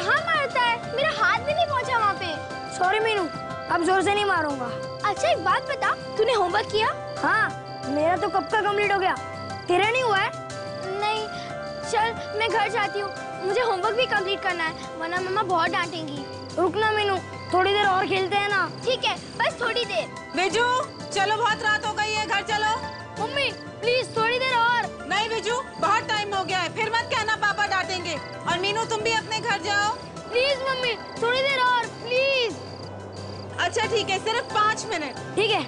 कहाँ मारता है, मेरा हाथ भी नहीं पहुँचा वहाँ पे। सॉरी मीनू, अब जोर से नहीं मारूंगा। अच्छा एक बात बता, तूने होमवर्क किया? हाँ, मेरा तो कब का कंप्लीट हो गया, तेरा नहीं हुआ है? नहीं, चल मैं घर जाती हूँ, मुझे होमवर्क भी कंप्लीट करना है, वरना मम्मा बहुत डांटेंगी। रुकना मीनू, थोड़ी देर और खेलते हैं ना। ठीक है, बस थोड़ी देर। विजू चलो, बहुत रात हो गई है, घर चलो। मम्मी प्लीज थोड़ी देर और। नहीं विजू, बहुत टाइम हो गया है, फिर मत कहना पापा डांटेंगे। और मीनू तुम भी अपने घर जाओ। प्लीज मम्मी, थोड़ी देर और प्लीज। अच्छा ठीक है, सिर्फ 5 मिनट। ठीक है,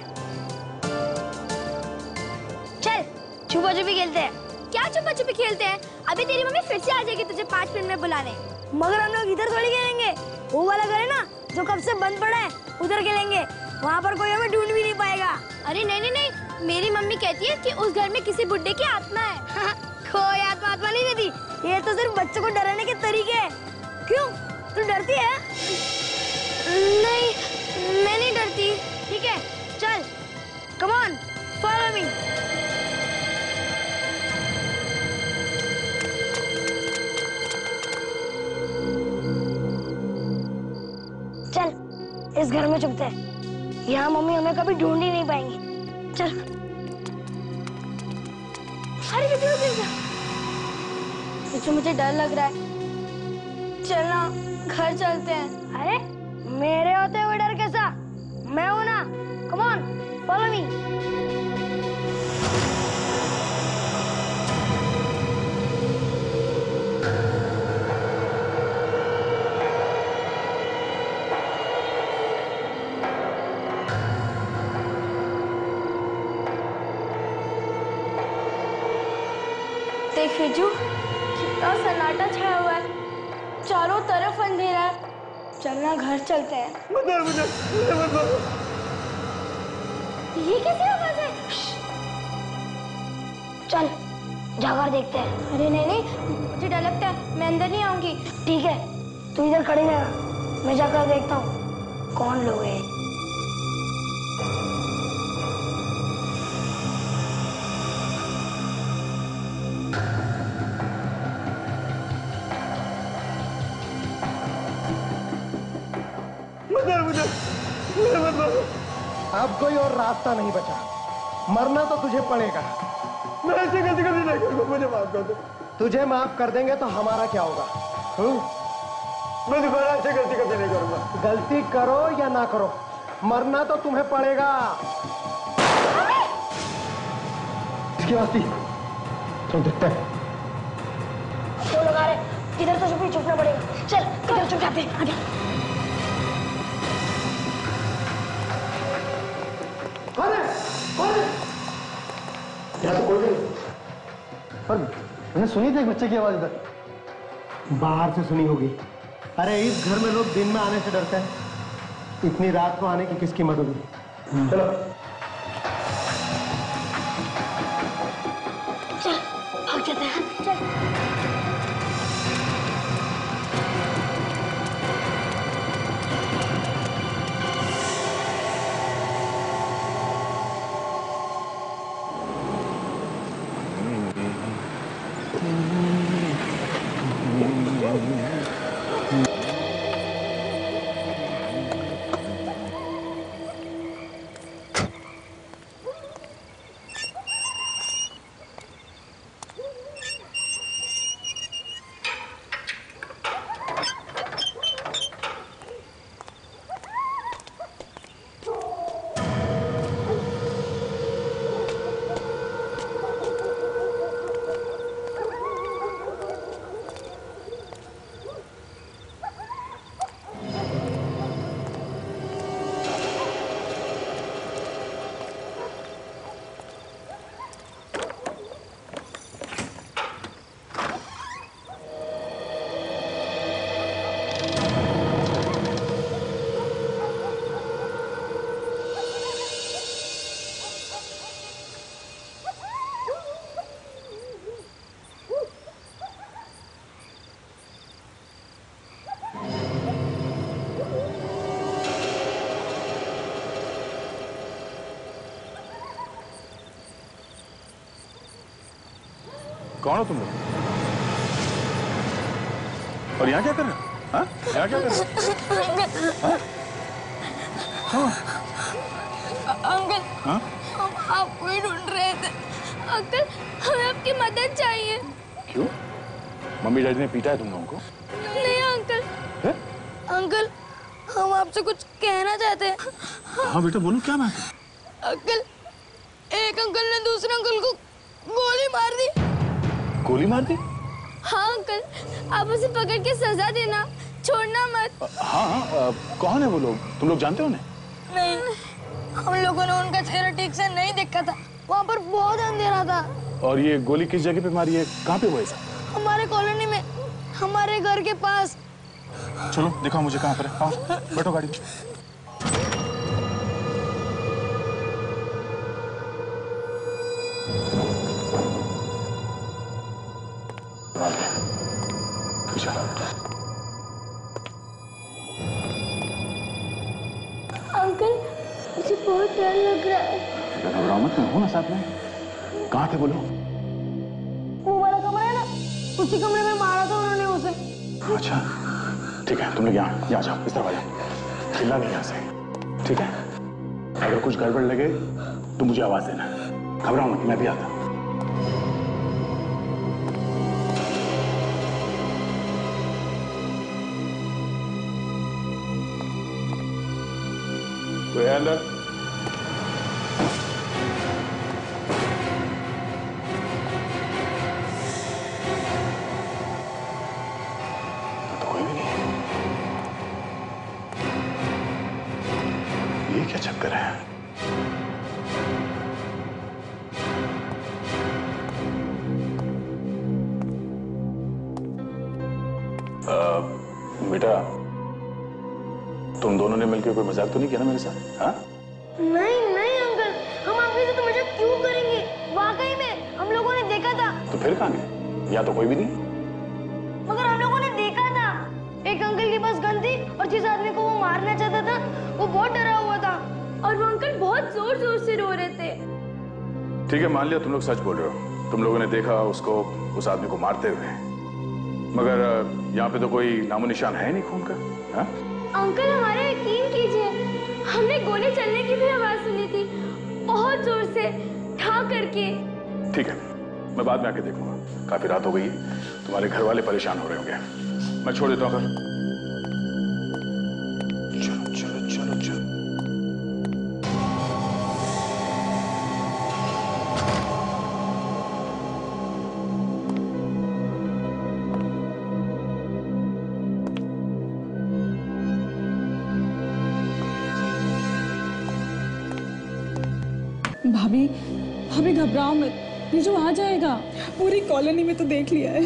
चल छुपा छुपी खेलते हैं। क्या छुपा छुपी खेलते हैं? अभी तेरी मम्मी फिर से आ जाएगी तुझे 5 मिनट में बुलाने। मगर हम लोग इधर थोड़ी खेलेंगे, वो वाला घर है ना जो कब से बंद पड़ा है, उधर खेलेंगे। वहाँ पर कोई हमें ढूंढ भी नहीं पाएगा। अरे नहीं नहीं नहीं, मेरी मम्मी कहती है कि उस घर में किसी बुड्ढे की आत्मा है। कोई आत्मा नहीं कहती, ये तो सिर्फ बच्चों को डराने के तरीके हैं। क्यों, तू डरती है? नहीं, मैं नहीं डरती। ठीक है, चल कम ऑन फॉलो मी। चल इस घर में छुपते हैं, यहाँ मम्मी हमें कभी ढूंढ ही नहीं पाएंगी। चल। अरे मुझे मुझे डर लग रहा है, चलना घर चलते हैं। अरे मेरे होते हुए डर कैसा, मैं हूं ना। Come on follow me. देख रिजू, कितना सन्नाटा छाया हुआ है, चारों तरफ अंधेरा है। चलना घर चलते हैं। ये कैसी आवाज है? चल जाकर देखते हैं। अरे नहीं नहीं, मुझे डर लगता है, मैं अंदर नहीं आऊंगी। ठीक है, तू इधर खड़ी रहना, मैं जाकर देखता हूँ कौन लोग हैं। अब कोई और रास्ता नहीं बचा, मरना तो तुझे पड़ेगा। मैं ऐसी गलती कभी नहीं करूंगा, मुझे माफ कर दो। तुझे माफ कर देंगे तो हमारा क्या होगा? मैं दोबारा ऐसी गलती कभी नहीं करूंगा। गलती करो या ना करो, मरना तो तुम्हें पड़ेगा। इसकी वास्ती तुम देखते हैं। वो लगा रहे, इधर तो छुपना पड़ेगा। चल इधर छुप जाते हैं, आगे। तो कोई नहीं, पर मैंने सुनी थी एक बच्चे की आवाज इधर, बाहर से सुनी होगी। अरे इस घर में लोग दिन में आने से डरते हैं, इतनी रात को आने की किसकी मदद होगी? चलो चल भाग जाते हैं। चल कौन हो तुम लोग? और यहाँ क्या कर रहे हो? हाँ? यहाँ क्या कर रहे हो? अंकल हाँ? हम आपको ही ढूंढ रहे थे। अंकल हमें आपकी मदद चाहिए। क्यों? मम्मी डैडी ने पीटा है तुम लोगों को? नहीं अंकल। है? अंकल हम आपसे कुछ कहना चाहते हैं। हाँ बेटा बोलो, क्या बात है? अंकल एक अंकल ने दूसरे अंकल को गोली मार दी। गोली मार दी? हाँ अंकल, आप उसे पकड़ के सजा देना, छोड़ना मत। हाँ, कौन है वो लोग? तुम लोग जानते हो उन्हें? नहीं, हम लोगों ने उनका चेहरा ठीक से नहीं देखा था, वहाँ पर बहुत अंधेरा था। और ये गोली किस जगह पे मारी है? कहाँ पे हुआ ऐसा? हमारे कॉलोनी में, हमारे घर के पास। चलो दिखाओ मुझे कहाँ पर है। आओ बैठो गाड़ी में। अंकल मुझे बहुत डर लग रहा है। घबराओ मत, मैं हूं ना साथ में। कहाँ थे बोलो? वो वाला कमरा है ना, उसी कमरे में मारा था उन्होंने उसे। अच्छा ठीक है, तुम लोग यहाँ जाओ, इस तरफ आ जाओ। चिल्ला नहीं यहाँ से, ठीक है? अगर कुछ गड़बड़ लगे तो मुझे आवाज देना। घबराओ मत, मैं भी आता हूँ। कोई है अंदर? तो कोई भी नहीं। ये क्या चक्कर है? बेटा तुम दोनों ने मिलकर कोई मजाक तो नहीं किया ना मेरे साथ? हाँ? नहीं नहीं अंकल, हम आपके साथ मजाक क्यों करेंगे? वाकई में हम लोगों ने देखा था। तो फिर कहाँ गए? या तो कोई भी नहीं। मगर हम लोगों ने देखा था, एक अंकल के पास गन थी और जिस आदमी को वो मारना चाहता था वो बहुत डरा हुआ था और वो अंकल बहुत जोर जोर से रो रहे थे। ठीक है, मान लिया तुम लोग सच बोल रहे हो। तुम लोगों ने देखा उसको, उस आदमी को मारते हुए, मगर यहाँ पे तो कोई नामो निशान है नहीं खून का। हाँ? अंकल हमारा यकीन कीजिए, हमने गोली चलने की भी आवाज सुनी थी, बहुत जोर से, ठा करके। ठीक है, मैं बाद में आके देखूंगा। काफी रात हो गई है, तुम्हारे घर वाले परेशान हो रहे होंगे। मैं छोड़ देता हूँ फिर। चलो चलो चलो चलो। भाभी भाभी घबराओ मत, विजू आ जाएगा। पूरी कॉलोनी में तो देख लिया है,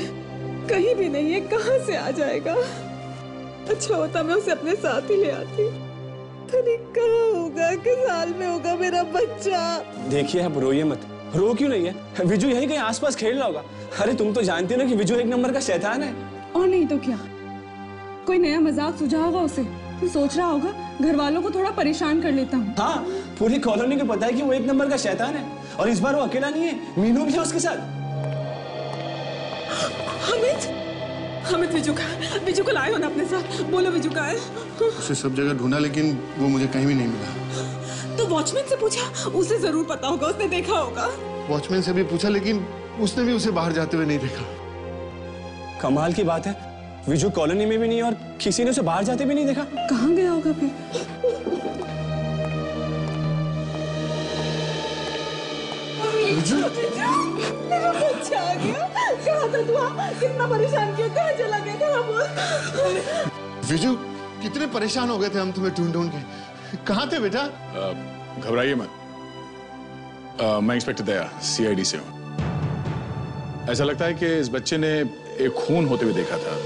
कहीं भी नहीं है, कहाँ से आ जाएगा। अच्छा होता मैं उसे अपने साथ ही ले आती। अरे कहाँ होगा, किस हाल में होगा मेरा बच्चा। देखिए आप रोइए मत। रो क्यों नहीं है? विजू यही कहीं आसपास खेल रहा होगा। अरे तुम तो जानती हो ना कि विजू एक नंबर का शैतान है। और नहीं तो क्या, कोई नया मजाक सूझा होगा उसे, तो सोच रहा होगा घर वालों को थोड़ा परेशान कर लेता हूँ। हाँ, पूरी कॉलोनी को पता है कि वो एक नंबर का शैतान है। और इस बार वो अकेला नहीं है, मीनू भी है उसके साथ। हमिद विजू को लाए हो ना अपने साथ? बोलो विजू कहाँ है? उसे सब जगह ढूंढा लेकिन वो मुझे कहीं भी नहीं मिला। तो वॉचमैन से पूछा, उसे जरूर पता होगा, उसने देखा होगा। वॉचमैन से भी पूछा लेकिन उसने भी उसे बाहर जाते हुए नहीं देखा। कमाल की बात है, विजू कॉलोनी में भी नहीं और किसी ने उसे बाहर जाते भी नहीं देखा। कहाँ गया होगा फिर? मेरा बच्चा आ गया। कहाँ था तू? कितना परेशान किया, कहाँ चला गया, कहाँ बोल। विजू कितने परेशान हो गए थे हम तुम्हें ढूंढ ढूंढ के। कहाँ थे बेटा? घबराइए मत, मैं इंस्पेक्टर दया CID से हूँ। ऐसा लगता है कि इस बच्चे ने एक खून होते हुए देखा था,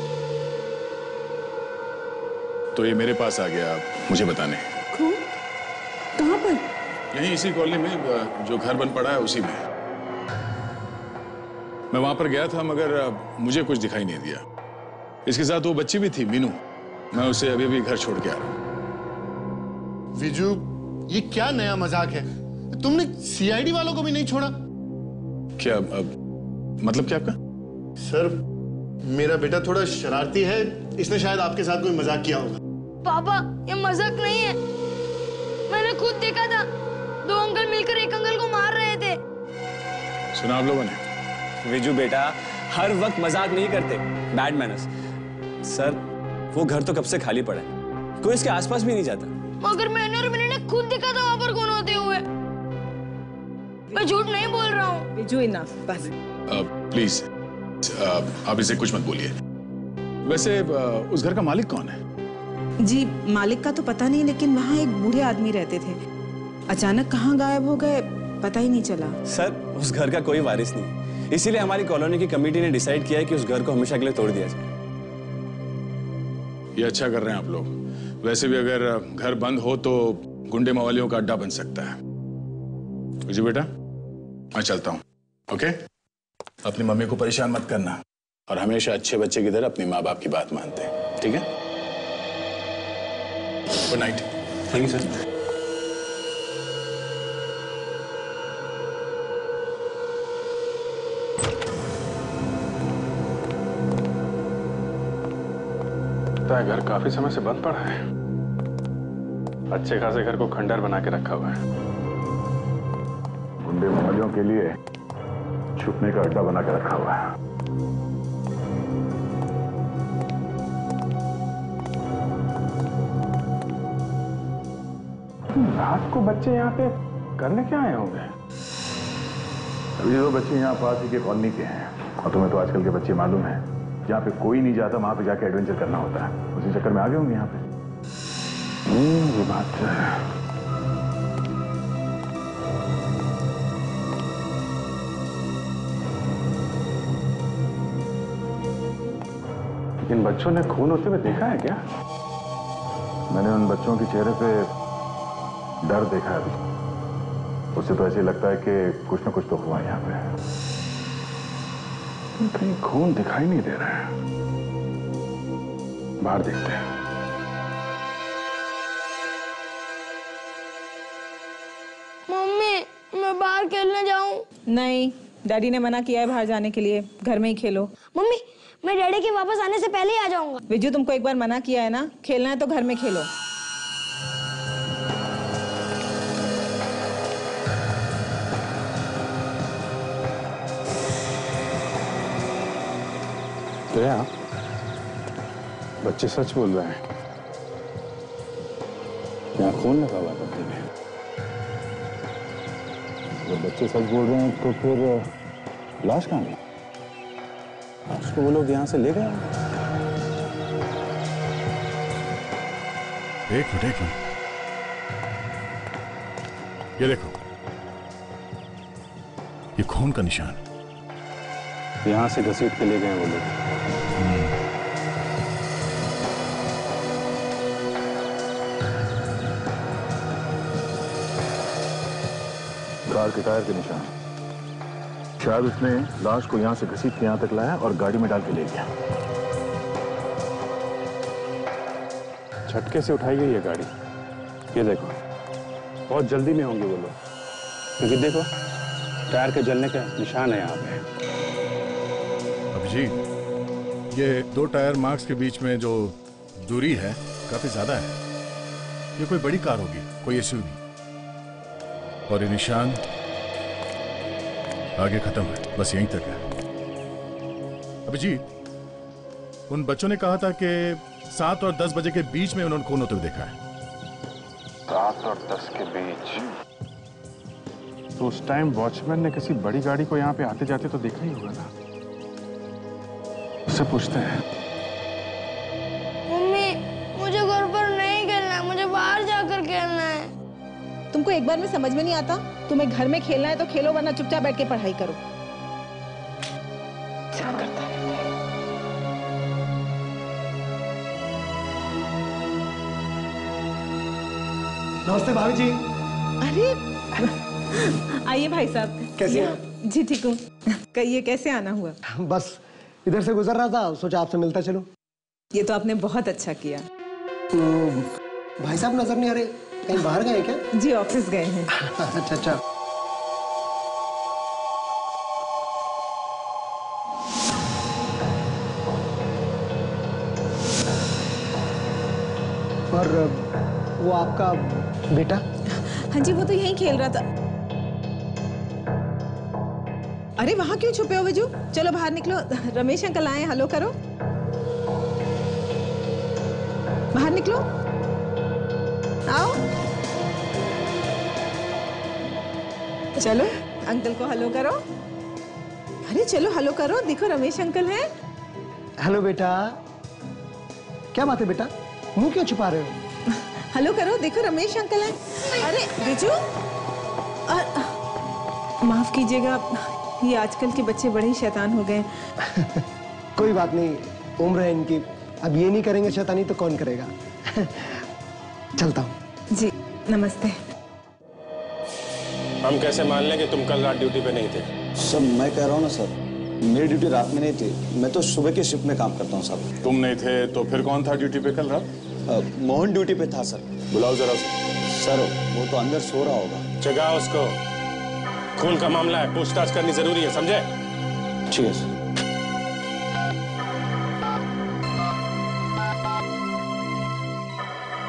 तो ये मेरे पास आ गया मुझे बताने। खून? कहाँ पर? यहीं इसी कॉलोनी में, जो घर बन पड़ा है उसी में। मैं वहां पर गया था मगर मुझे कुछ दिखाई नहीं दिया। इसके साथ वो बच्ची भी थी, मीनू। मैं उसे अभी भी घर छोड़ के आ रहा हूं। विजू ये क्या नया मजाक है? तुमने CID वालों को भी नहीं छोड़ा? क्या मतलब क्या आपका? सर मेरा बेटा थोड़ा शरारती है, इसने शायद आपके साथ कोई मजाक किया होगा। पापा ये मजाक नहीं है, मैंने खुद देखा था, 2 अंकल मिलकर एक अंकल को मार रहे थे। सुना आप लोगों ने? विजू बेटा हर वक्त मजाक नहीं करते, बैड मैनर्स। सर वो घर तो कब से खाली पड़ा है, कोई इसके आसपास भी नहीं जाता। मगर मैंने और मैंने खुद देखा था वहां पर कौन होते हुए। मैं झूठ नहीं बोल रहा हूँ। विजू इनफ बस। प्लीज आप इसे कुछ मत बोलिए। वैसे उस घर का मालिक कौन है? जी मालिक का तो पता नहीं, लेकिन वहाँ एक बूढ़े आदमी रहते थे। अचानक कहाँ गायब हो गए पता ही नहीं चला। सर उस घर का कोई वारिस नहीं, इसीलिए हमारी कॉलोनी की कमेटी ने डिसाइड किया है कि उस घर को हमेशा के लिए तोड़ दिया जाए। ये अच्छा कर रहे हैं आप लोग। वैसे भी अगर घर बंद हो तो गुंडे मवालियों का अड्डा बन सकता है। जी बेटा मैं चलता हूँ। ओके, अपनी मम्मी को परेशान मत करना और हमेशा अच्छे बच्चे की तरह अपने माँ बाप की बात मानते हैं, ठीक है? Good night. Thank you sir. घर काफी समय से बंद पड़ा है। अच्छे खासे घर को खंडर बना के रखा हुआ है। गुंडे मवालियों के लिए छुपने का अड्डा बना के रखा हुआ है। रात को बच्चे यहाँ पे करने क्या आए होंगे? अभी जो बच्चे यहाँ पास ही के कॉलोनी के हैं, और तुम्हें तो आजकल के बच्चे मालूम है, जहाँ पे कोई नहीं जाता वहां पे जाके एडवेंचर करना होता है। उसी चक्कर में आ गए होंगे यहाँ पे। ये बात है। इन बच्चों ने खून होते हुए देखा है क्या? मैंने उन बच्चों के चेहरे पे डर देखा है। उससे तो ऐसे लगता है कि कुछ ना कुछ तो हुआ यहाँ पे। कहीं खून दिखाई नहीं दे रहा है। बाहर देखते हैं। मम्मी मैं बाहर खेलने जाऊं? नहीं, डैडी ने मना किया है बाहर जाने के लिए, घर में ही खेलो। मम्मी मैं डैडी के वापस आने से पहले ही आ जाऊंगा। विजू तुमको एक बार मना किया है ना, खेलना है तो घर में खेलो। दया, बच्चे सच बोल रहे हैं। यहाँ खून लगा हुआ था में। जब बच्चे सच बोल रहे हैं तो फिर लाश कहाँ गई? उसको वो लोग यहाँ से ले गए। एक मिनट ये देखो, ये खून का निशान। यहाँ से घसीट के ले गए वो लोग। कार के टायर के निशान। शायद उसने लाश को यहाँ से घसीट के यहाँ तक लाया और गाड़ी में डाल के ले गया। झटके से उठाई गई है गाड़ी। ये देखो, बहुत जल्दी में होंगे वो लोग, क्योंकि देखो टायर के जलने का निशान है यहाँ पे। अभिजीत, ये 2 टायर मार्क्स के बीच में जो दूरी है काफी ज्यादा है। ये कोई बड़ी कार होगी, कोई एसयूवी। और ये निशान आगे खत्म है, बस यहीं तक है। अभिजीत, उन बच्चों ने कहा था कि 7 और 10 बजे के बीच में उन्होंने खून होते हुए देखा है। 7 और 10 के बीच? तो उस टाइम वॉचमैन ने किसी बड़ी गाड़ी को यहाँ पे आते जाते तो देखा ही होगा ना। उससे पूछते हैं। मम्मी मुझे घर पर नहीं खेलना है, मुझे बाहर जाकर खेलना है। तुमको एक बार में समझ में नहीं आता? तुम्हें घर में खेलना है तो खेलो, वरना चुपचाप बैठ के पढ़ाई करो। नमस्ते भाभी जी। अरे आइए भाई साहब। कैसे हैं? जी ठीक हूँ। कहिए कैसे आना हुआ? बस इधर से गुजर रहा था, सोचा आपसे मिलता चलूं। ये तो आपने बहुत अच्छा किया। भाई साहब नजर नहीं आ रहे, कहीं बाहर गए क्या? जी ऑफिस गए हैं। अच्छा। और वो आपका बेटा? हाँ जी, वो तो यहीं खेल रहा था। अरे वहां क्यों छुपे हो विजू? चलो बाहर निकलो। रमेश अंकल आए, हेलो करो। बाहर निकलो, आओ। चलो अंकल को हेलो करो। अरे चलो हेलो करो, देखो रमेश अंकल हैं। हेलो बेटा। क्या बात है बेटा, मुंह क्यों छुपा रहे हो? हेलो करो, देखो रमेश अंकल हैं। अरे बिजू, माफ कीजिएगा, ये आजकल के बच्चे बड़े ही शैतान हो गए। कोई बात नहीं, उम्र है इनकी, अब ये नहीं करेंगे शैतानी तो कौन करेगा। चलता हूँ। जी नमस्ते। हम कैसे मान लें कि तुम कल रात ड्यूटी पे नहीं थे? सर मैं कह रहा हूँ ना सर, मेरी ड्यूटी रात में नहीं थी, मैं तो सुबह की शिफ्ट में काम करता हूँ साहब। तुम नहीं थे तो फिर कौन था ड्यूटी पे कल रात? मोहन ड्यूटी पे था सर। बुलाओ जरा उसे। सर वो तो अंदर सो रहा होगा। जगाओ उसको, खून का मामला है, पूछताछ करनी जरूरी है, समझे? ठीक है सर।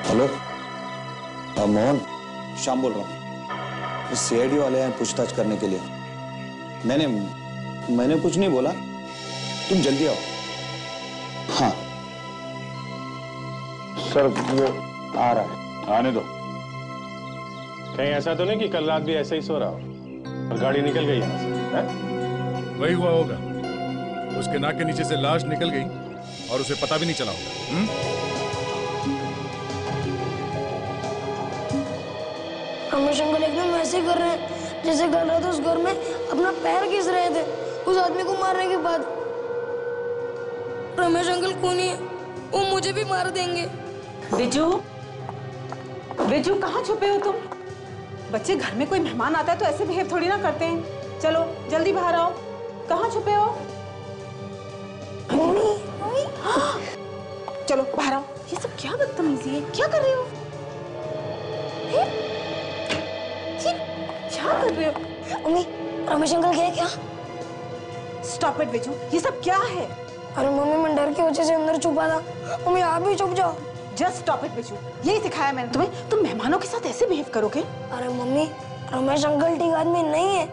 हेलो मोहन, श्याम बोल रहा हूँ। सीआईडी वाले हैं पूछताछ करने के लिए। मैंने कुछ नहीं बोला, तुम जल्दी आओ। हाँ सर वो आ रहा है। आने दो। कहीं ऐसा तो नहीं कि कल रात भी ऐसे ही सो रहा हो और गाड़ी निकल गई यहाँ से? है? वही हुआ होगा, उसके नाक के नीचे से लाश निकल गई और उसे पता भी नहीं चला होगा। रमेश अंकल एकदम वैसे कर रहे हैं जैसे कर रहे थे उस घर में अपना पैर घिस रहे थे उस आदमी को मारने के बाद। रमेश अंकल खूनी है, वो मुझे भी मार देंगे। बिजू, बिजू कहाँ छुपे हो तुम? बच्चे घर में कोई मेहमान आता है तो ऐसे बिहेव थोड़ी ना करते हैं। चलो जल्दी बाहर आओ। कहाँ छुपे हो? चलो बाहर आओ। ये सब क्या बदतमीजी है, क्या कर रहे हो? क्या कर रहे हो? मम्मी, रमेश अंकल गए क्या? स्टॉप इट बिजू, ये सब क्या है? अरे मम्मी, मैं डर की वजह से अंदर छुपा था। मम्मी आप भी छुप जाओ। जस्ट स्टॉप इट बिजू, यही सिखाया मैंने तुम्हें? तुम मेहमानों के साथ ऐसे बिहेव करोगे? अरे मम्मी, रमेश अंकल ठीक आदमी नहीं है,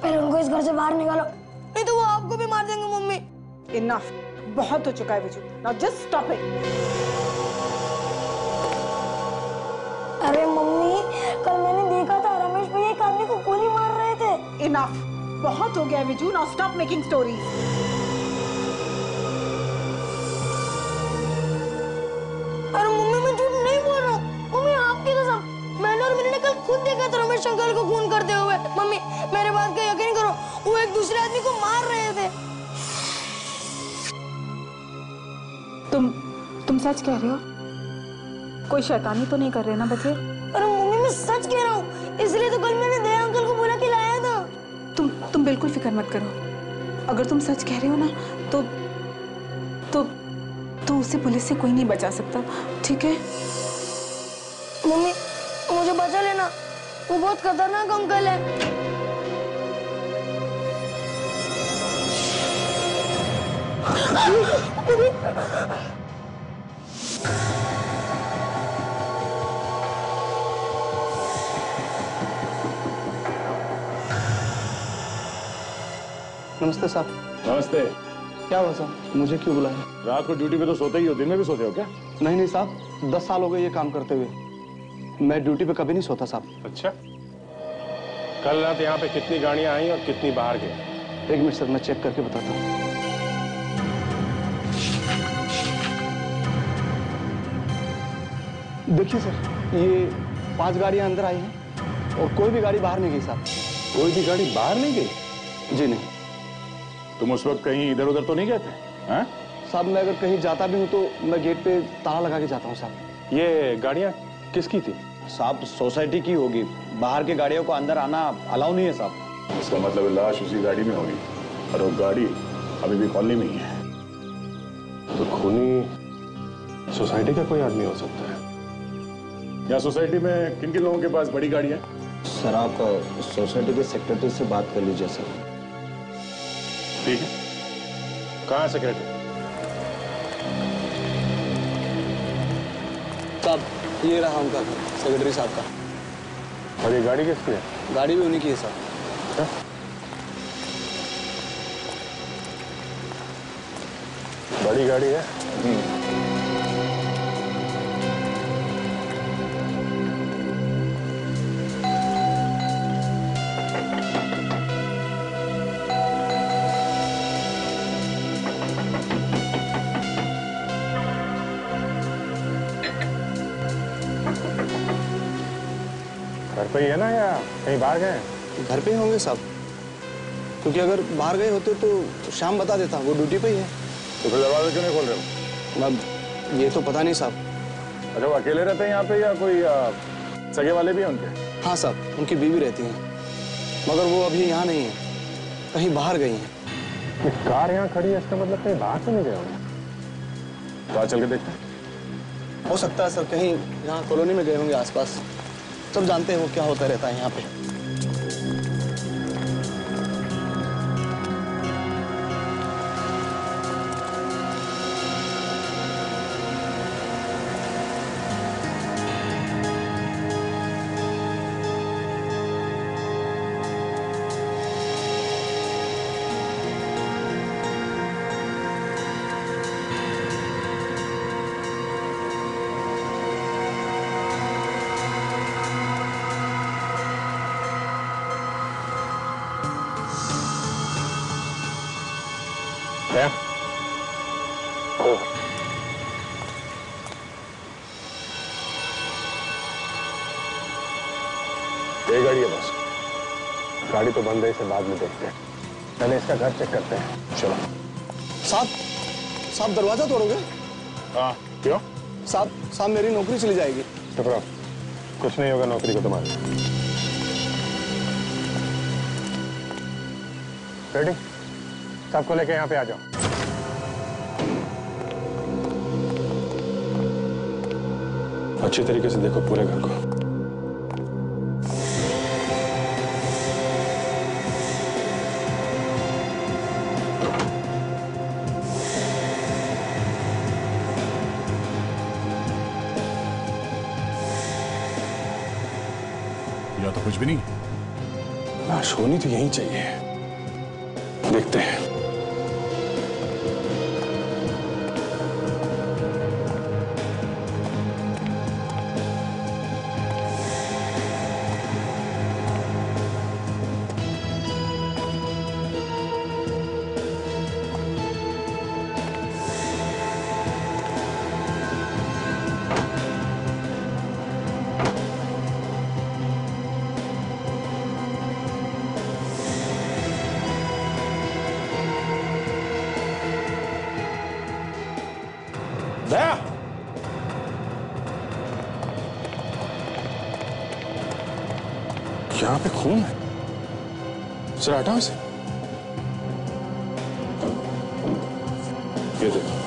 पहले उनको इस घर से बाहर निकालो, नहीं तो वो आपको भी मार देंगे। मम्मी इनफ, बहुत हो चुका है Biju, now just stop it. अरे मम्मी, कल मैंने देखा था रमेश भैया एक आदमी को गोली मार रहे थे। इनफ, बहुत हो गया Viju, now stop making stories. अरे मम्मी, मैं झूठ नहीं बोल रहा हूँ। मम्मी आपकी कसम, मैंने और मैंने कल खुद देखा था रमेश अंकल को खून करते हुए। मम्मी मेरे बात का यकीन करो, वो एक दूसरे आदमी को मार रहे थे। तुम सच कह रहे हो? कोई शैतानी तो नहीं कर रहे ना बच्चे? अरे मम्मी, मैं सच कह रहा हूँ, इसलिए तो कल मैंने दया अंकल को बुला के लाया था। तुम बिल्कुल फिक्र मत करो। अगर तुम सच कह रहे हो ना तो उसे पुलिस से कोई नहीं बचा सकता, ठीक है? मम्मी मुझे बचा लेना, वो बहुत खतरनाक अंकल है। नमस्ते साहब। नमस्ते। क्या हुआ साहब, मुझे क्यों बुलाया? रात को ड्यूटी पे तो सोते ही हो, दिन में भी सोते हो क्या? नहीं नहीं साहब, 10 साल हो गए ये काम करते हुए, मैं ड्यूटी पे कभी नहीं सोता साहब। अच्छा, कल रात यहाँ पे कितनी गाड़ियां आई और कितनी बाहर गई? 1 मिनट सर, मैं चेक करके बताता हूँ। देखिए सर, ये 5 गाड़ियां अंदर आई हैं और कोई भी गाड़ी बाहर नहीं गई साहब। कोई भी गाड़ी बाहर नहीं गई? जी नहीं। तुम उस वक्त कहीं इधर उधर तो नहीं गए थे? हाँ? साहब मैं अगर कहीं जाता भी हूँ तो मैं गेट पे ताला लगा के जाता हूँ साहब। ये गाड़ियां किसकी थी? साहब सोसाइटी की होगी, बाहर की गाड़ियों को अंदर आना अलाउ नहीं है साहब। इसका मतलब लाश उसी गाड़ी में होगी और वो गाड़ी अभी भी कॉलोनी में ही है। तो खूनी सोसाइटी का कोई आदमी हो सकता है। यहाँ सोसाइटी में किन किन लोगों के पास बड़ी गाड़ी है? सर आप सोसाइटी के सेक्रेटरी से बात कर लीजिए सर। ठीक है, कहाँ है सेक्रेटरी? साहब ये रहा उनका घर, सेक्रेटरी साहब का। और ये गाड़ी किसकी है? गाड़ी भी उन्हीं की है साहब। बड़ी गाड़ी है। घर पे ही है ना या कहीं बाहर गए? घर पे ही होंगे साहब, क्योंकि अगर बाहर गए होते तो शाम बता देता, वो ड्यूटी पे ही है। तो फिर दरवाजा क्यों नहीं खोल रहे हो? अब ये तो पता नहीं साहब। अच्छा, वो अकेले रहते हैं यहाँ पे या कोई सगे वाले भी हैं उनके? हाँ साहब, उनकी बीवी रहती हैं, मगर वो अभी यहाँ नहीं है, कहीं बाहर गई हैं। ये कार यहाँ खड़ी है, इसका मतलब कहीं बाहर तो नहीं गए होंगे। तो आज चल के देखते हैं। हो सकता है सर कहीं यहाँ कॉलोनी में गए होंगे आसपास। सब जानते हैं वो क्या होता रहता है यहाँ पे। दया। ये गाड़ी है बस। गाड़ी तो बंद है, इसे बाद में देखते हैं। पहले इसका घर चेक करते हैं। चलो। साहब दरवाजा तोड़ोगे? हाँ, क्यों? साहब मेरी नौकरी चली जाएगी। चुप रहो, कुछ नहीं होगा नौकरी को तुम्हारी। रेडी? सबको लेके यहाँ पे आ जाओ। अच्छी तरीके से देखो पूरे घर को। या तो कुछ भी नहीं। लाश होनी तो यहीं चाहिए, देखते हैं। दया, यहाँ पे खून है, जरा हटाओ इसे। ये देखो।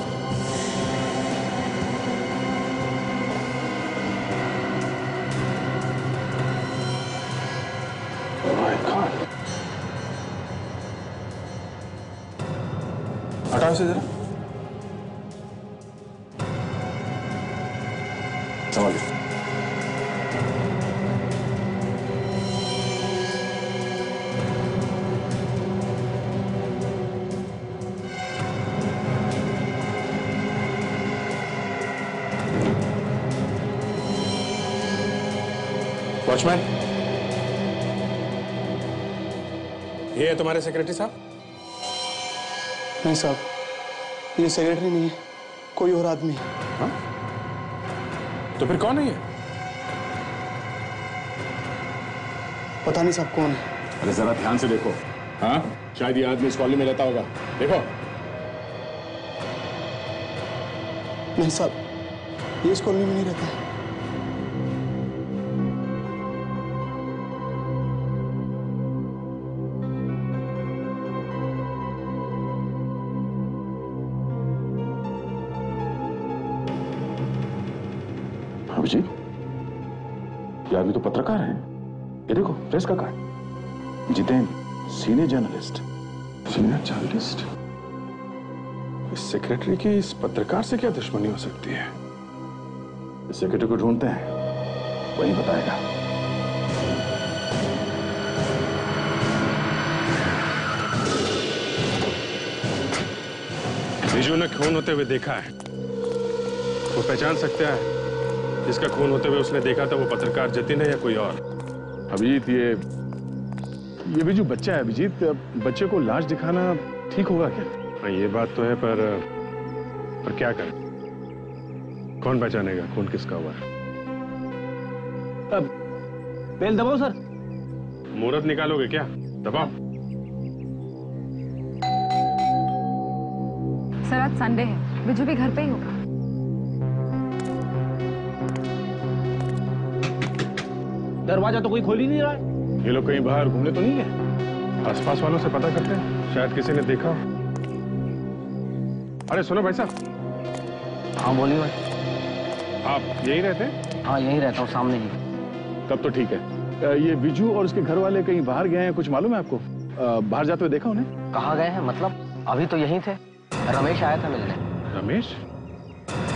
My God. हटाओ इसे जरा। संभालिए। वॉचमैन, ये है तुम्हारे सेक्रेटरी साहब? नहीं साहब, ये सेक्रेटरी नहीं है, कोई और आदमी है। हाँ? तो फिर कौन है ये? पता नहीं साहब कौन है। अरे जरा ध्यान से देखो। हाँ, शायद ये आदमी इस कॉलोनी में रहता होगा। देखो। नहीं साहब, ये इस कॉलोनी में नहीं रहता है। अभिजीत, ये आदमी तो पत्रकार है। ये देखो, प्रेस का card. Jitendra, senior journalist. Senior journalist? इस सेक्रेटरी की इस पत्रकार से क्या दुश्मनी हो सकती है? सेक्रेटरी को ढूंढते हैं, वही बताएगा। बिजू ने खून होते हुए देखा है। वो पहचान सकता है जिसका खून होते हुए उसने देखा था वो पत्रकार जतिन है या कोई और। अभिजीत, ये बिजू बच्चा है। अभिजीत, बच्चे को लाश दिखाना ठीक होगा क्या? हाँ, ये बात तो है, पर क्या करें? कौन पहचानेगा खून किसका हुआ है? बेल दबाओ सर। मुहूर्त निकालोगे क्या? दबाओ। सर आज संडे है, बिजू भी घर पे ही होगा। दरवाजा तो कोई खोल ही नहीं रहा है। ये लोग कहीं बाहर घूमने तो नहीं गए? आसपास वालों से पता करते हैं, शायद किसी ने देखा हो। अरे सुनो भाई साहब। हाँ बोलिए भाई। आप यही रहते हैं? हाँ यही रहता हूँ, सामने ही। तब तो ठीक है। ये बिजू और उसके घर वाले कहीं बाहर गए हैं, कुछ मालूम है आपको? बाहर जाते हुए देखा उन्हें? कहाँ गए हैं मतलब? अभी तो यहीं थे। रमेश आया था मिलने। रमेश?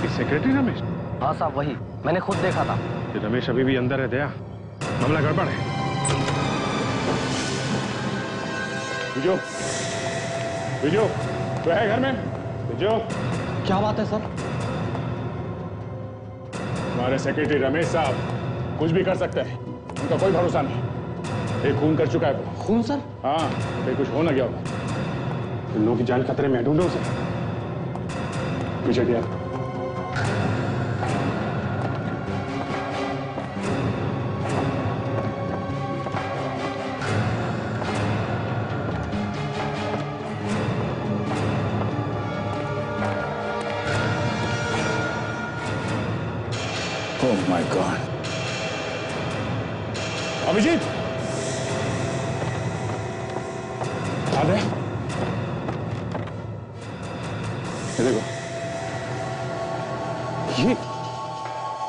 ये सेक्रेटरी रमेश? हाँ साहब वही, मैंने खुद देखा था। ये रमेश अभी भी अंदर है दया, मामला गड़बड़ है। बिजू, बिजू, तो है घर में? बिजू, क्या बात है सर? हमारे सेक्रेटरी रमेश साहब कुछ भी कर सकते हैं, उनका कोई भरोसा नहीं। एक खून कर चुका है वो। खून सर? हाँ, फिर कुछ हो ना गया होगा। इन लोगों की जान खतरे में, ढूंढो उसे। पीछे क्या? Oh my God! अभिजीत, आ गए? ये देखो,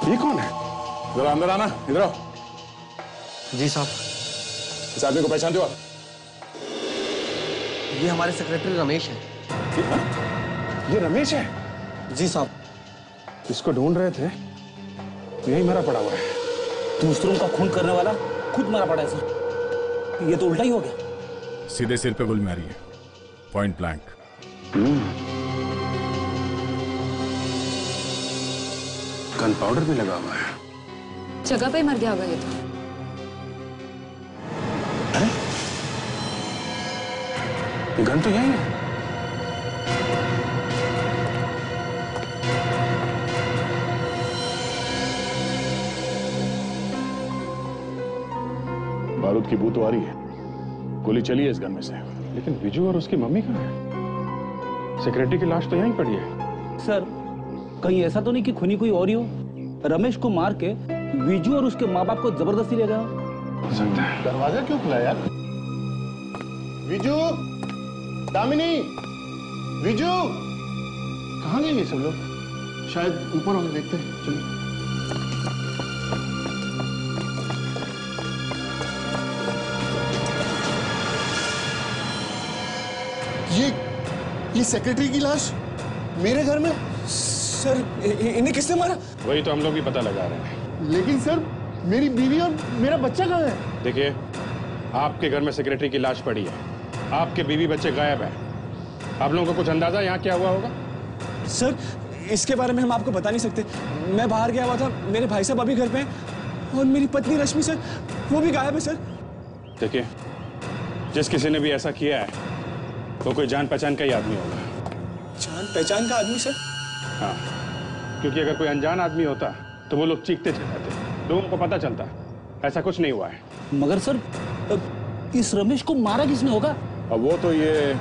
ये कौन है? जरा अंदर आना, इधर आओ। जी साहब। इस आदमी को पहचानते हो आप? ये हमारे सेक्रेटरी रमेश है। ये रमेश है? जी साहब। इसको ढूंढ रहे थे, यही मरा पड़ा हुआ है। दूसरों का खून करने वाला खुद मरा पड़ा है सर। ये तो उल्टा ही हो गया। सीधे सिर पे गोली मारी है, पॉइंट ब्लैंक। गन पाउडर भी लगा हुआ है। जगह पे ही मर गया होगा ये तो। अरे ये गन तो यही है। बारूद की बू तो आ रही है, गोली चली है इस गन में से। लेकिन बिजू और उसकी मम्मी कहाँ है? सेक्रेटरी की लाश तो यहीं पड़ी है। सर कहीं ऐसा तो नहीं कि खूनी कोई और ही हो? रमेश को मार के बिजू और उसके माँ बाप को जबरदस्ती ले गया हो सकता है। दरवाजा क्यों खुला यार? विजू, दामिनी, विजू, कहाँ गए ये सब लोग? शायद ऊपर होंगे, देखते हैं। चलो। ये सेक्रेटरी की लाश मेरे घर में? सर इन्हें किसने मारा? वही तो हम लोग भी पता लगा रहे हैं। लेकिन सर मेरी बीवी और मेरा बच्चा कहाँ है? देखिए, आपके घर में सेक्रेटरी की लाश पड़ी है, आपके बीवी बच्चे गायब हैं। आप लोगों को कुछ अंदाजा यहाँ क्या हुआ होगा? सर इसके बारे में हम आपको बता नहीं सकते। मैं बाहर गया हुआ था, मेरे भाई साहब अभी घर पे हैं और मेरी पत्नी रश्मि सर वो भी गायब है सर। देखिए, जिस किसी ने भी ऐसा किया है वो कोई जान पहचान का ही आदमी होगा। जान पहचान का आदमी सर? हाँ, क्योंकि अगर कोई अनजान आदमी होता तो वो लोग चीखते चिल्लाते, लोगों को पता चलता। ऐसा कुछ नहीं हुआ है। मगर सर इस रमेश को मारा किसने होगा? अब वो तो ये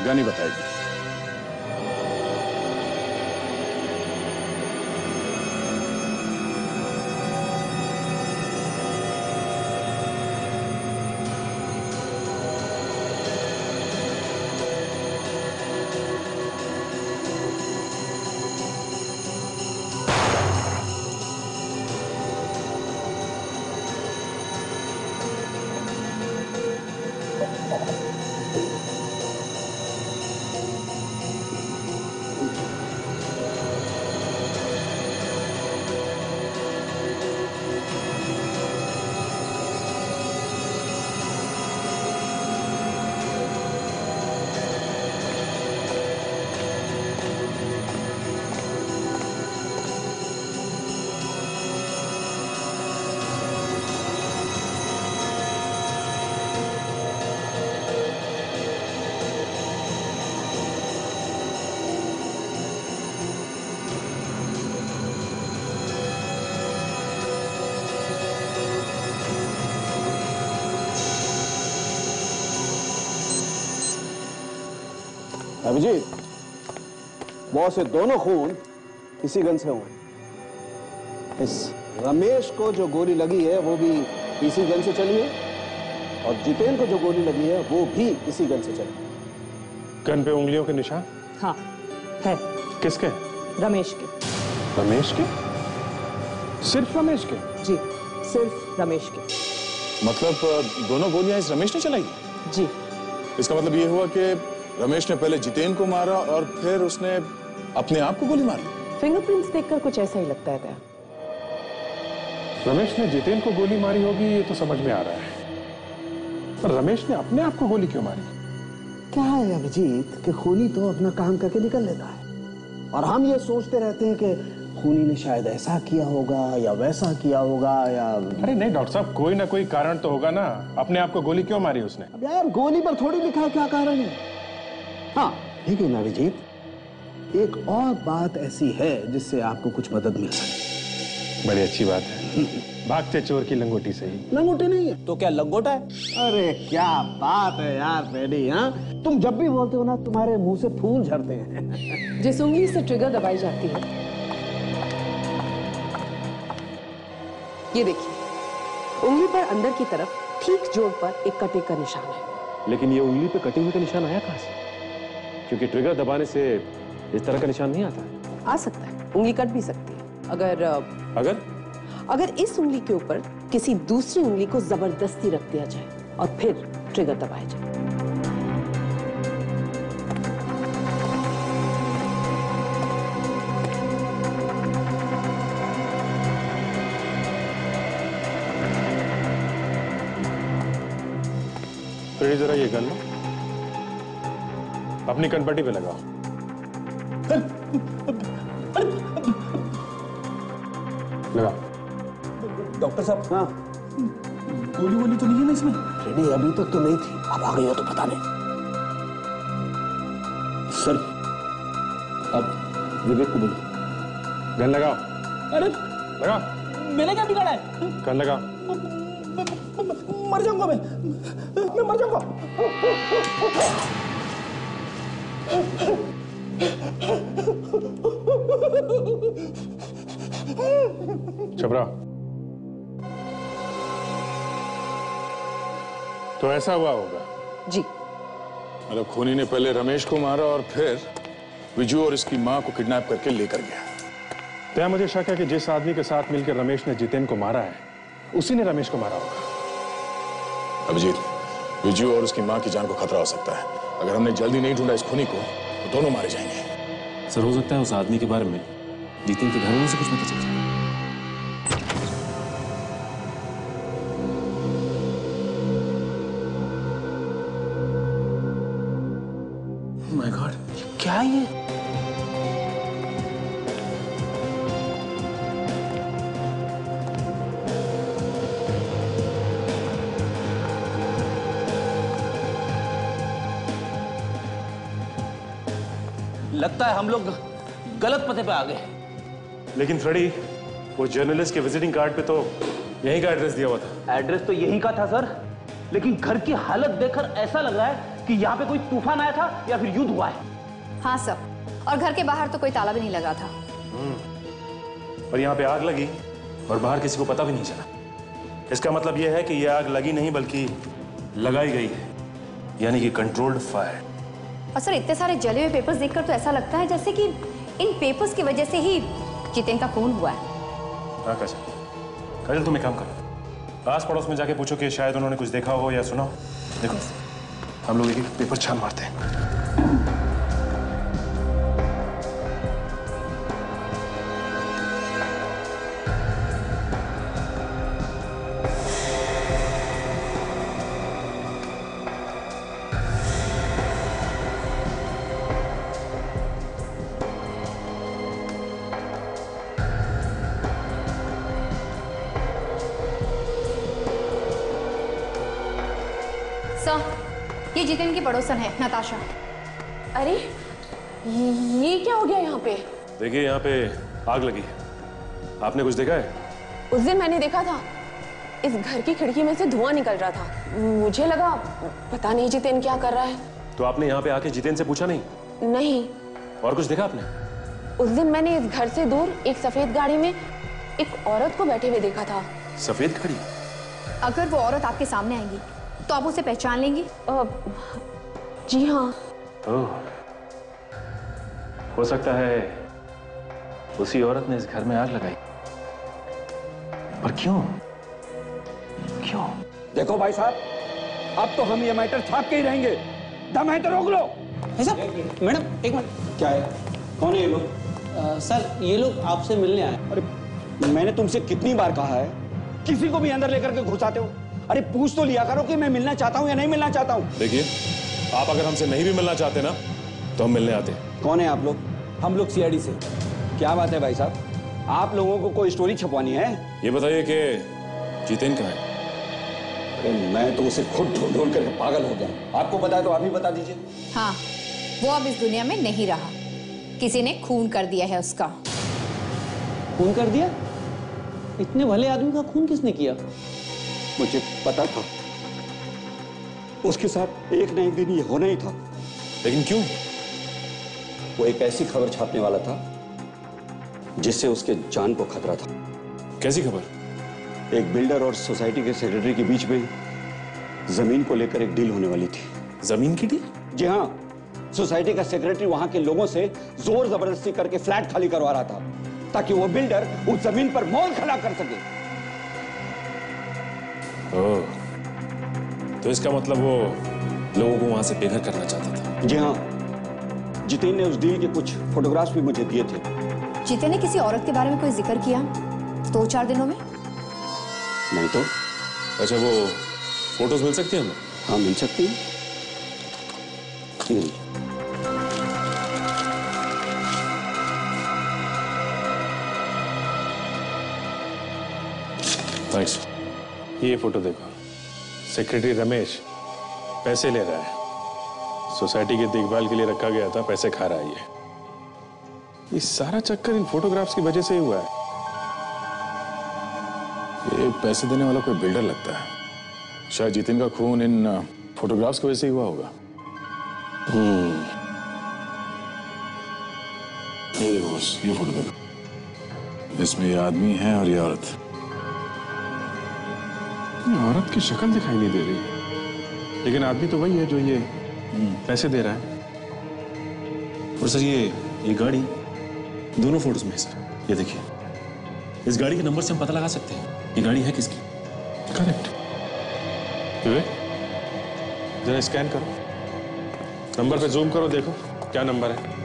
गन ही बताएगी। अभिजीत, बहुत से दोनों खून इसी गन से हुए। इस रमेश को जो गोली लगी है वो भी इसी गन से चली है, और जितेन को जो गोली लगी है वो भी इसी गन से चली है। गन पे उंगलियों के निशान? हाँ है। किसके? रमेश के। रमेश के? सिर्फ रमेश के? जी, सिर्फ रमेश के। मतलब दोनों गोलियां इस रमेश ने चलाई? जी। इसका मतलब ये हुआ कि रमेश ने पहले जितेन को मारा और फिर उसने अपने आप को गोली मार ली। फिंगरप्रिंट्स देखकर कुछ ऐसा ही लगता है। रमेश ने जितेन को गोली मारी होगी ये तो समझ में आ रहा है, पर रमेश ने अपने आप को गोली क्यों मारी? क्या है अभिजीत कि खूनी तो अपना काम करके निकल लेता है, और हम ये सोचते रहते हैं कि खूनी ने शायद ऐसा किया होगा या वैसा किया होगा या। अरे नहीं डॉक्टर साहब, कोई ना कोई कारण तो होगा ना। अपने आप को गोली क्यों मारी उसने? अब यार गोली पर थोड़ी लिखा है क्या कारण है। हाँ लेकिन अभिजीत, एक और बात ऐसी है जिससे आपको कुछ मदद मिल सके। बड़ी अच्छी बात है। भागते चोर की लंगोटी से ही। लंगोटी नहीं है तो क्या लंगोटा है? अरे क्या बात है यार बेडी, हाँ तुम जब भी बोलते हो ना तुम्हारे मुंह से फूल झड़ते हैं। जिस उंगली से ट्रिगर दबाई जाती है, ये देखिए, उंगली पर अंदर की तरफ ठीक जोड़ पर एक कटे का निशान है। लेकिन ये उंगली पे कटे हुए का निशान आया कहां से? क्योंकि ट्रिगर दबाने से इस तरह का निशान नहीं आता। आ सकता है, उंगली कट भी सकती है अगर इस उंगली के ऊपर किसी दूसरी उंगली को जबरदस्ती रख दिया जाए और फिर ट्रिगर दबाया जाए। फिर जरा ये गन लो, अपनी कनपट्टी पे लगाओ। लगा। डॉक्टर साहब, हाँ गोली वोली तो नहीं है ना इसमें? रेडी अभी तक तो नहीं थी, अब आ गई हो तो पता नहीं। सर अब विवेक को बोलो। गन लगाओ। अरे लगा। मैंने क्या बिगाड़ा है? गन लगाओ। मर जाऊंगा मैं मर जाऊंगा। छबरा, तो ऐसा हुआ होगा? जी। मतलब खूनी ने पहले रमेश को मारा और फिर विजू और इसकी मां को किडनैप करके लेकर गया। तो मुझे शक है कि जिस आदमी के साथ मिलकर रमेश ने जितेन को मारा है, उसी ने रमेश को मारा होगा। अभिजीत, विजू और उसकी मां की जान को खतरा हो सकता है। अगर हमने जल्दी नहीं ढूंढा इस खूनी को तो दोनों मारे जाएंगे। सर हो सकता है उस आदमी के बारे में जितेन के घर वालों से कुछ पता चल जाए। माय गॉड, क्या है ये? लगता है हम लोग गलत पते पे आ गए। लेकिन फ्रेडी, वो जर्नलिस्ट के विजिटिंग कार्ड पे तो यहीं का एड्रेस दिया हुआ था। एड्रेस तो यहीं का था सर, लेकिन घर की हालत देखकर ऐसा लग रहा है कि यहाँ पे कोई तूफान आया था या फिर युद्ध हुआ है। हाँ सर, और घर के बाहर तो कोई ताला भी नहीं लगा था। और यहाँ पे आग लगी और बाहर किसी को पता भी नहीं चला। इसका मतलब यह है कि यह आग लगी नहीं बल्कि लगाई गई है, यानी कि कंट्रोल्ड फायर। और सर इतने सारे जले हुए पेपर्स देखकर तो ऐसा लगता है जैसे कि इन पेपर्स की वजह से ही जितेन का खून हुआ है। हाँ काजल, तुम एक काम करो, आस पड़ोस में जाके पूछो कि शायद उन्होंने कुछ देखा हो या सुना हो। देखो हम लोग एक पेपर छान मारते हैं। ये जितेन की पड़ोसन है नताशा। अरे ये क्या हो गया यहाँ पे? देखिए यहाँ पे आग लगी है, आपने कुछ देखा है? उस दिन मैंने देखा था, इस घर की खिड़की में से धुआं निकल रहा था। मुझे लगा पता नहीं जितेन क्या कर रहा है। तो आपने यहाँ पे आके जितेन से पूछा नहीं नहीं। और कुछ देखा आपने? उस दिन मैंने इस घर से दूर एक सफेद गाड़ी में एक औरत को बैठे हुए देखा था। सफेद गाड़ी? अगर वो औरत आपके सामने आएगी तो आप उसे पहचान लेंगी? जी हाँ। ओह, हो सकता है उसी औरत ने इस घर में आग लगाई। पर क्यों? क्यों? देखो भाई साहब, अब तो हम ये मैटर छाप के ही रहेंगे। दम है तो रोक लो। मैडम एक मिनट। क्या है? कौन है ये लोग? सर ये लोग आपसे मिलने आए। अरे मैंने तुमसे कितनी बार कहा है किसी को भी अंदर लेकर के घुसाते हो? अरे पूछ तो लिया करो कि मैं मिलना चाहता हूँ या नहीं मिलना चाहता हूँ। देखिए, आप अगर हमसे नहीं भी मिलना चाहते ना तो हम मिलने आते। कौन है आप लोग? हम लोग सीआईडी से। क्या बात है भाई साहब, आप लोगों को कोई स्टोरी छपवानी है? ये बताइए कि जितेन कहाँ है? अरे मैं तो उसे खुद ढूंढ ढूंढ कर पागल हो गया। आपको पता है तो आप ही बता दीजिए। हाँ, वो अब इस दुनिया में नहीं रहा। किसी ने खून कर दिया है उसका। खून कर दिया? इतने भले आदमी का खून किसने किया? मुझे पता था उसके साथ एक ना एक दिन ये होना ही था। लेकिन क्यों? वो एक ऐसी खबर छापने वाला था जिससे उसके जान को खतरा था। कैसी खबर? एक बिल्डर और सोसाइटी के सेक्रेटरी के बीच में जमीन को लेकर एक डील होने वाली थी। जमीन की डील? जी हाँ, सोसाइटी का सेक्रेटरी वहां के लोगों से जोर जबरदस्ती करके फ्लैट खाली करवा रहा था ताकि वो बिल्डर उस जमीन पर मॉल खड़ा कर सके। ओह, तो इसका मतलब वो लोगों को वहां से बेघर करना चाहता था। जी हाँ, जितेन ने उस डील के कुछ फोटोग्राफ्स भी मुझे दिए थे। जितेन ने किसी औरत के बारे में कोई जिक्र किया 2-4 दिनों में? नहीं तो। अच्छा, वो फोटोज मिल सकती है हमें? हाँ, मिल सकती है। थैंक्स। ये फोटो देखो, सेक्रेटरी रमेश पैसे ले रहा है। सोसाइटी की देखभाल के लिए रखा गया था, पैसे खा रहा है ये सारा चक्कर इन फोटोग्राफ्स की वजह से ही हुआ है। ये पैसे देने वाला कोई बिल्डर लगता है। शायद जितेन का खून इन फोटोग्राफ्स की वजह से ही हुआ होगा। ये देखो बस, ये फोटो देखो, इसमें ये आदमी है और ये औरत। औरत की शक्ल दिखाई नहीं दे रही, लेकिन आदमी तो वही है जो ये पैसे दे रहा है। और सर ये गाड़ी दोनों फोटोज में है सर। ये देखिए, इस गाड़ी के नंबर से हम पता लगा सकते हैं ये गाड़ी है किसकी। करेक्ट। जरा स्कैन करो, नंबर पे जूम करो, देखो क्या नंबर है।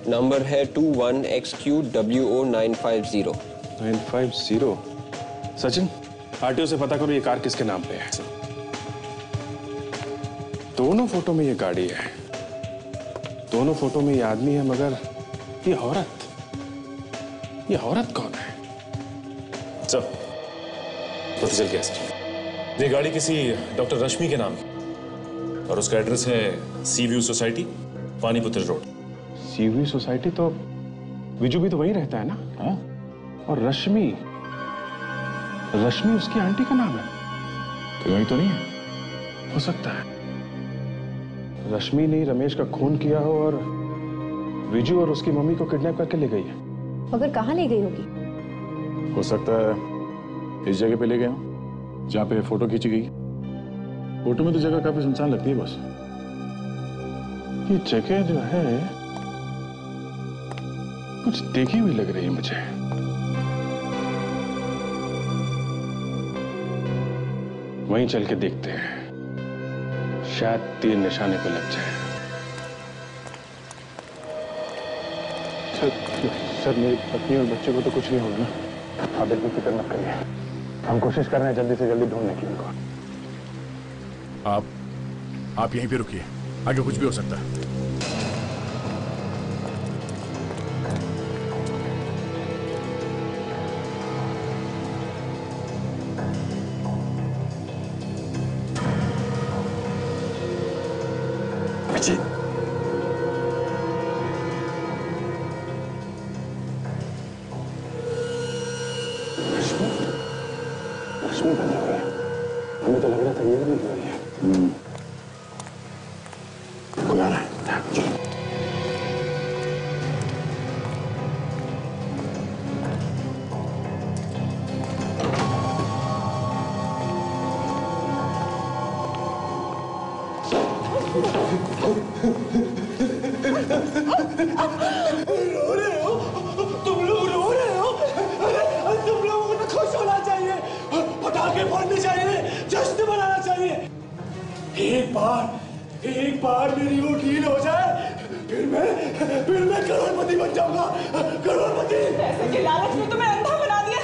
नंबर है 21XQWO950। 950। सचिन, आरटीओ से पता करो ये कार किसके नाम पे है। दोनों फोटो में ये गाड़ी है, दोनों फोटो में ये आदमी है, मगर ये औरत कौन है? सर, पता चल गया सर। ये गाड़ी किसी डॉक्टर रश्मि के नाम है और उसका एड्रेस है सी व्यू सोसाइटी, पानीपुत्र रोड। सीवी सोसाइटी तो विजू भी तो वहीं रहता है ना? हाँ? और रश्मि उसकी आंटी का नाम है। तो वही तो नहीं है? हो सकता है रश्मि ने रमेश का खून किया हो और विजू और उसकी मम्मी को किडनैप करके ले गई है। मगर कहाँ ले गई होगी? हो सकता है इस जगह पे ले गए हो जहाँ पे फोटो खींची गई। फोटो में तो जगह काफी सुनसान लगती है बस। ये जगह जो है कुछ देखी हुई लग रही है मुझे। वहीं चल के देखते हैं, शायद तीर निशाने पे लग जाए। सर, मेरी पत्नी और बच्चे को तो कुछ नहीं होगा ना? आप बिल्कुल फिक्र मत करिए, हम कोशिश कर रहे हैं जल्दी से जल्दी ढूंढने की उनको। आप यहीं पे रुकिए, आगे कुछ भी हो सकता है। बच्ची रश्मि बंद हो गई। हमें तो लग रहा था ये बंद हो गई है। कोई आ रहा है। चलो। रो रहे हो? तुम लोग रो रहे हो? अरे तुम लोगों को खुश होना चाहिए, पटाखे फोड़ने चाहिए, जश्न मनाना चाहिए। एक बार मेरी वो डील हो जाए, फिर मैं करोड़पति बन जाऊंगा। करोड़पति। पैसे के लालच में तुम्हें अंधा बना दिया,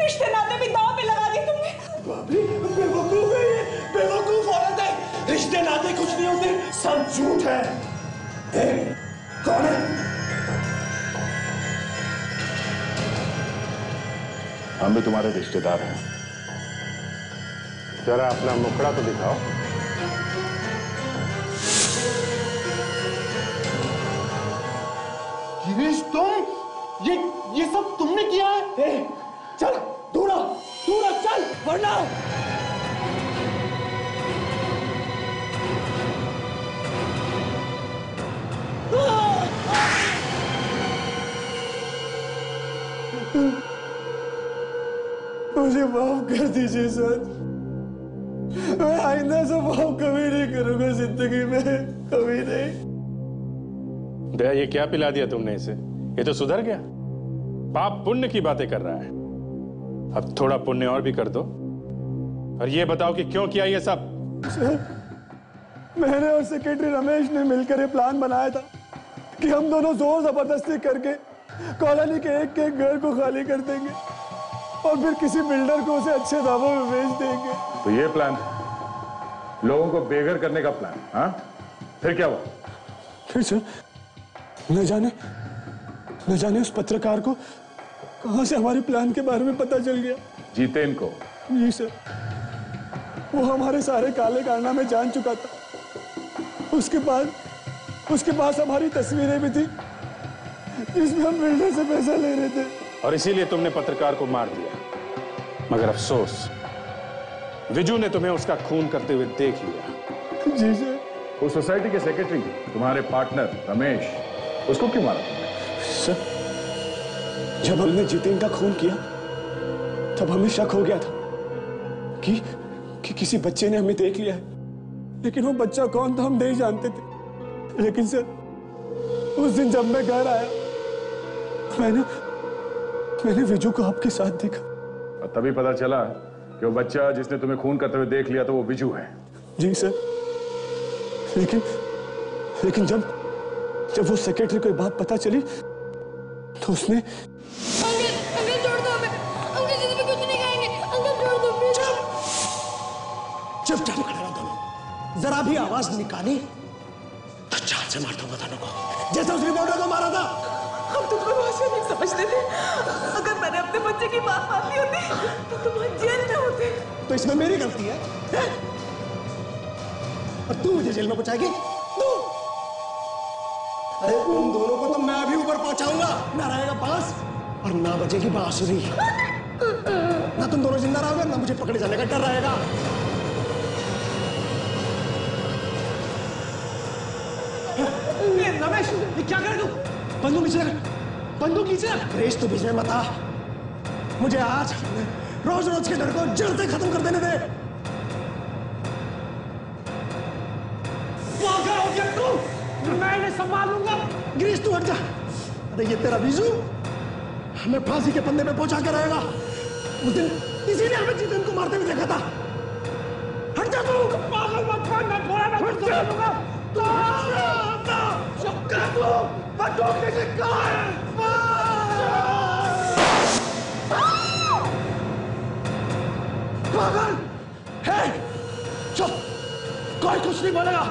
रिश्ते नाते भी दांव पे लगा दिए तुमने। भाभी बेवकूफ है ये, बेवकूफ औरत है। रिश्ते नाते कुछ नहीं होते, सब झूठ है। कौन है? हम भी तुम्हारे रिश्तेदार हैं। जरा अपना मुखड़ा तो दिखाओ। गिरीश तुम ये सब तुमने किया है? चल दूर चल, वरना मुझे माफ कर दीजिए सर, मैं आइंदा से माफ कभी नहीं करूंगा जिंदगी में, कभी नहीं। दया, ये क्या पिला दिया तुमने इसे? ये तो सुधर गया, पाप पुण्य की बातें कर रहा है। अब थोड़ा पुण्य और भी कर दो और ये बताओ कि क्यों किया ये सब? सर, मैंने और सेक्रेटरी रमेश ने मिलकर ये प्लान बनाया था कि हम दोनों जोर जबरदस्ती करके कॉलोनी के एक घर को खाली कर देंगे और फिर किसी बिल्डर को उसे अच्छे दामों में बेच देंगे। तो ये प्लान, लोगों को बेघर करने का प्लान, हाँ? फिर क्या हुआ? फिर सर, न जाने उस पत्रकार को कहां से हमारे प्लान के बारे में पता चल गया। जितेन को? जी सर, वो हमारे सारे काले कारनामे जान चुका था। उसके पास हमारी तस्वीरें भी थी जिसमें हम बिल्डर से पैसा ले रहे थे। और इसीलिए तुमने पत्रकार को मार दिया। मगर अफसोस, विजू ने तुम्हें उसका खून करते हुए देख लिया। जी सर। वो सोसाइटी के सेक्रेटरी, तुम्हारे पार्टनर रमेश, उसको क्यों मारा? सर, जब हमने जितेन का खून किया तब हमें शक हो गया था कि किसी बच्चे ने हमें देख लिया है, लेकिन वो बच्चा कौन था हम नहीं जानते थे। लेकिन सर, उस दिन जब मैं घर आया मैंने विजू को आपके साथ देखा और तभी पता चला कि वो बच्चा जिसने तुम्हें खून करते हुए देख लिया तो वो विजू है। जी सर, लेकिन जब वो सेक्रेटरी को बात पता चली तो उसने अंकल छोड़ दो हमें, हम किसी से भी कुछ नहीं खाएंगे, अंकल छोड़ दो प्लीज। चुप खड़े रहो दोनों, जरा भी आवाज निकाली तो जान से मार दूंगा दोनों को, जैसे उस रिपोर्टर को मारा था। हम तुमको भाषा नहीं समझते थे, अगर मैंने अपने बच्चे की बात मानी होती तो तुम जेल में होते। तो इसमें मेरी गलती है, और तू मुझे जेल में पहुंचाएगी? तू? अरे उन दोनों को तो मैं भी ऊपर पहुंचाऊंगा, ना रहेगा बांस और ना बजेगी बांसुरी। ना तुम दोनों जिंदा रहोगे, ना मुझे पकड़े जाने का डर रहेगा। रमेश, ये क्या कर रहे तू? बंदूक नीचे रख। रेस तो बीच में मत आ, मुझे आज रोज रोज के डर को जड़ से खत्म कर देने दे। पागल हो गया तू? मैं इन्हें संभाल लूंगा। गिरीश तू हट जा। अरे ये तेरा विजू हमें फांसी के पंदे पे पहुंचा के रहेगा। उस दिन इसीलिए हमें जितेन को मारते हुए देखा था। हट जा तू। पागल मत बन, मैं थोड़ा ना कुछ कर लूंगा। बंदूक नीचे कहाँ है? पागल है, चुप, कोई कुछ नहीं बोलेगा,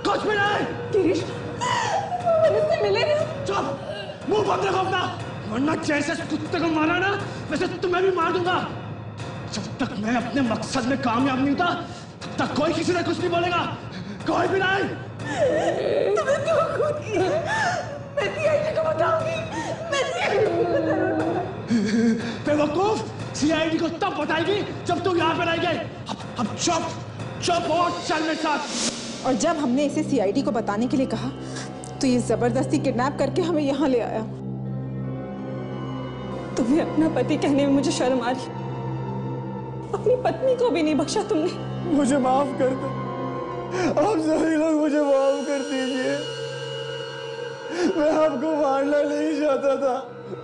कुछ भी नहीं। गिरीश, मुझसे मिले नहीं। चुप, मुंह बंद रखो अपना, वरना जैसे कुत्ते को मारा ना वैसे तुम्हें भी मार दूंगा। जब तक मैं अपने मकसद में कामयाब नहीं होता तब तक कोई किसी से कुछ नहीं बोलेगा, कोई भी नहीं। तुमने क्यों खून किया? मैं सीआईडी को बताऊंगी। मैं सीआईडी को बताऊंगी। बेवकूफ, सीआईडी को तब बताएगी जब तू यहाँ पे रहेगी। अब चुप और चल मेरे साथ। और जब हमने इसे सीआईडी को बताने के लिए कहा तो ये जबरदस्ती किडनैप करके हमें यहाँ ले आया। तुम्हें अपना पति कहने में मुझे शर्म आ रही। अपनी पत्नी को भी नहीं बख्शा तुमने। मुझे माफ कर दो, आप सभी लोग मुझे माफ कर दीजिए। मैं आपको मारना नहीं चाहता था,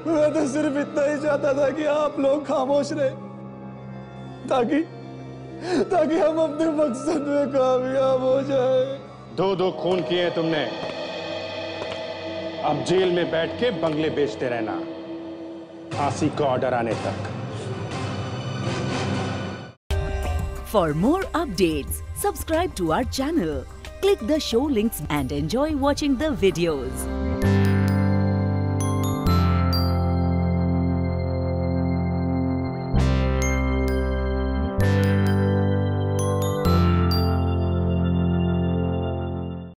मैं तो सिर्फ इतना ही चाहता था कि आप लोग खामोश रहे ताकि हम अपने मकसद में कामयाब हो जाए। दो खून किए तुमने, अब जेल में बैठ के बंगले बेचते रहना, फांसी का ऑर्डर आने तक। For more updates, subscribe to our channel, click the show links and enjoy watching the videos.